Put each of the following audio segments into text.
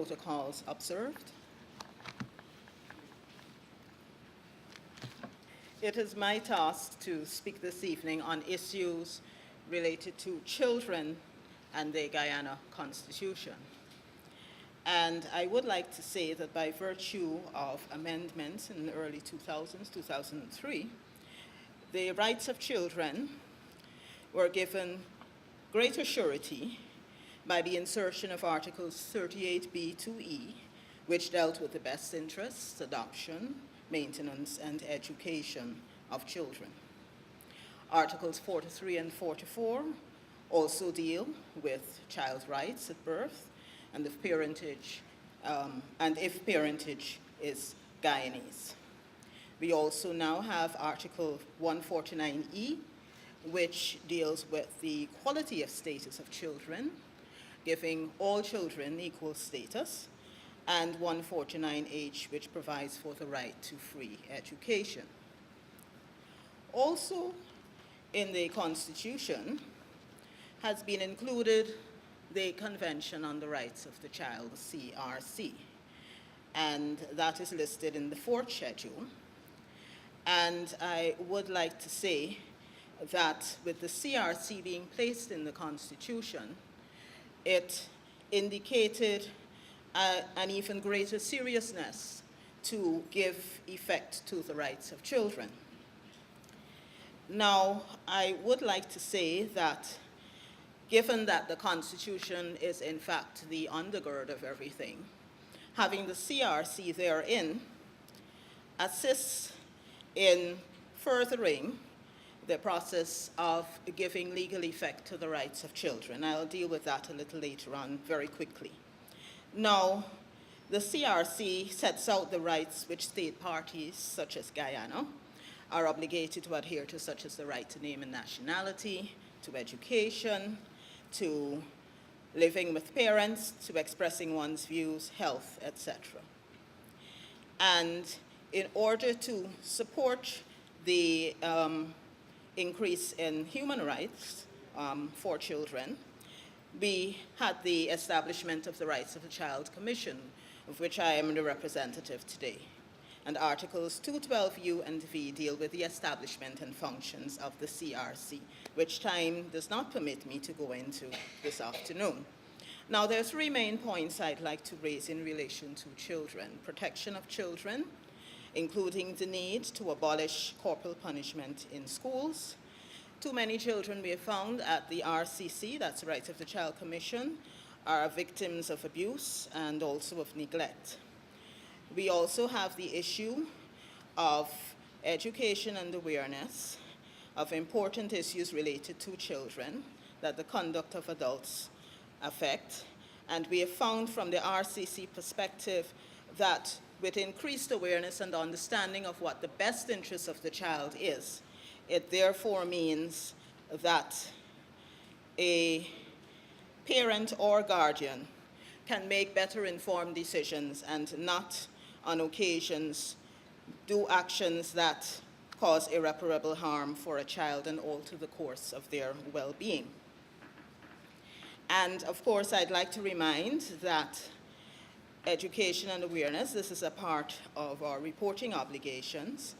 protocols observed. It is my task to speak this evening on issues related to children and the Guyana Constitution. And I would like to say that by virtue of amendments in the early 2000s, 2003, the rights of children were given greater surety by the insertion of Articles 38b-2e, which dealt with the best interests, adoption, maintenance, and education of children. Articles 43 and 44 also deal with child rights at birth and if parentage is Guyanese. We also now have Article 149E, which deals with the quality of status of children, giving all children equal status, and 149H, which provides for the right to free education. Also in the Constitution has been included the Convention on the Rights of the Child, CRC, and that is listed in the 4th schedule. And I would like to say that with the CRC being placed in the Constitution, it indicated an even greater seriousness to give effect to the rights of children. Now, I would like to say that given that the Constitution is in fact the undergird of everything, having the CRC therein assists in furthering the process of giving legal effect to the rights of children. I'll deal with that a little later on very quickly. Now, the CRC sets out the rights which state parties, such as Guyana, are obligated to adhere to, such as the right to name and nationality, to education, to living with parents, to expressing one's views, health, etc. And in order to support the increase in human rights for children, we had the establishment of the Rights of the Child Commission, of which I am the representative today. And Articles 212U and V deal with the establishment and functions of the CRC, which time does not permit me to go into this afternoon. Now, there are 3 main points I'd like to raise in relation to children: protection of children, including the need to abolish corporal punishment in schools. Too many children we have found at the RCC, that's the Rights of the Child Commission, are victims of abuse and also of neglect. We also have the issue of education and awareness of important issues related to children that the conduct of adults affect. And we have found from the RCC perspective that with increased awareness and understanding of what the best interest of the child is, it therefore means that a parent or guardian can make better informed decisions and not, on occasions, do actions that cause irreparable harm for a child and alter the course of their well-being. And of course, I'd like to remind that education and awareness, this is a part of our reporting obligations,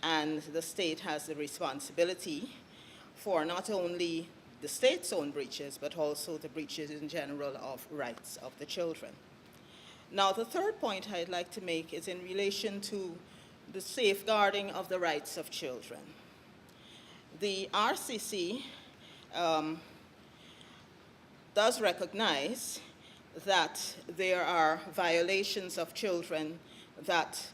and the state has the responsibility for not only the state's own breaches, but also the breaches in general of rights of the children. Now, the third point I'd like to make is in relation to the safeguarding of the rights of children. The RCC does recognize that there are violations of children that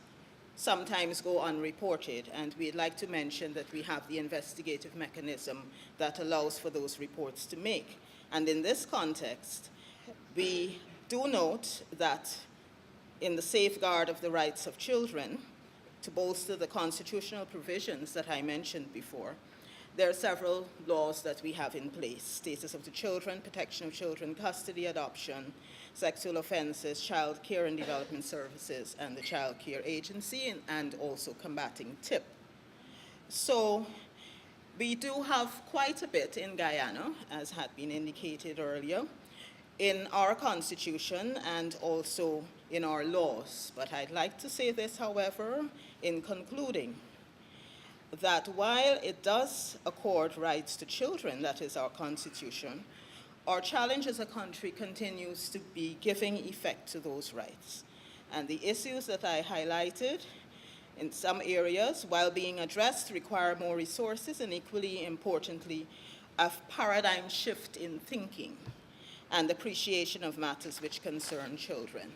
sometimes go unreported, and we'd like to mention that we have the investigative mechanism that allows for those reports to make. And in this context, we do note that in the safeguard of the rights of children, to bolster the constitutional provisions that I mentioned before, there are several laws that we have in place: status of the children, protection of children, custody, adoption, sexual offenses, child care and development services, and the Child Care Agency, and also combating TIP. So we do have quite a bit in Guyana, as had been indicated earlier, in our Constitution and also in our laws. But I'd like to say this, however, in concluding, that while it does accord rights to children, that is our Constitution, our challenge as a country continues to be giving effect to those rights. And the issues that I highlighted in some areas, while being addressed, require more resources and, equally importantly, a paradigm shift in thinking and appreciation of matters which concern children.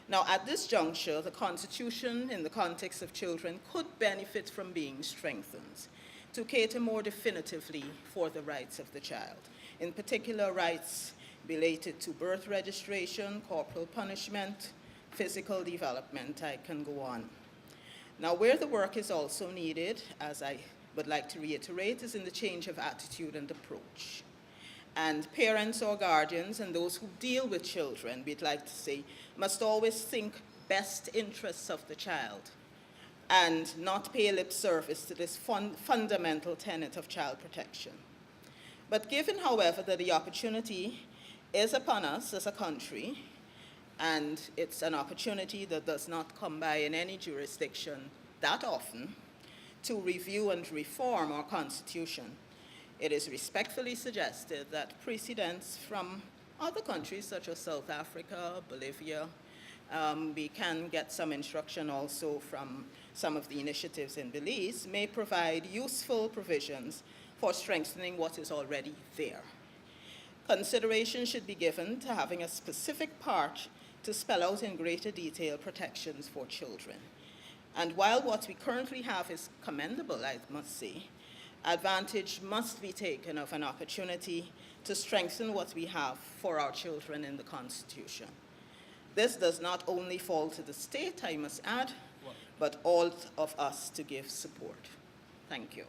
Now, at this juncture, the Constitution, in the context of children, could benefit from being strengthened to cater more definitively for the rights of the child, in particular rights related to birth registration, corporal punishment, physical development. I can go on. Now, where the work is also needed, as I would like to reiterate, is in the change of attitude and approach. And parents or guardians and those who deal with children, we'd like to say, must always think best interests of the child and not pay lip service to this fundamental tenet of child protection. But given, however, that the opportunity is upon us as a country, and it's an opportunity that does not come by in any jurisdiction that often, to review and reform our Constitution, it is respectfully suggested that precedents from other countries such as South Africa, Bolivia, we can get some instruction also from some of the initiatives in Belize, may provide useful provisions for strengthening what is already there. Consideration should be given to having a specific part to spell out in greater detail protections for children. And while what we currently have is commendable, I must say, advantage must be taken of an opportunity to strengthen what we have for our children in the Constitution. This does not only fall to the state, I must add, but all of us to give support. Thank you.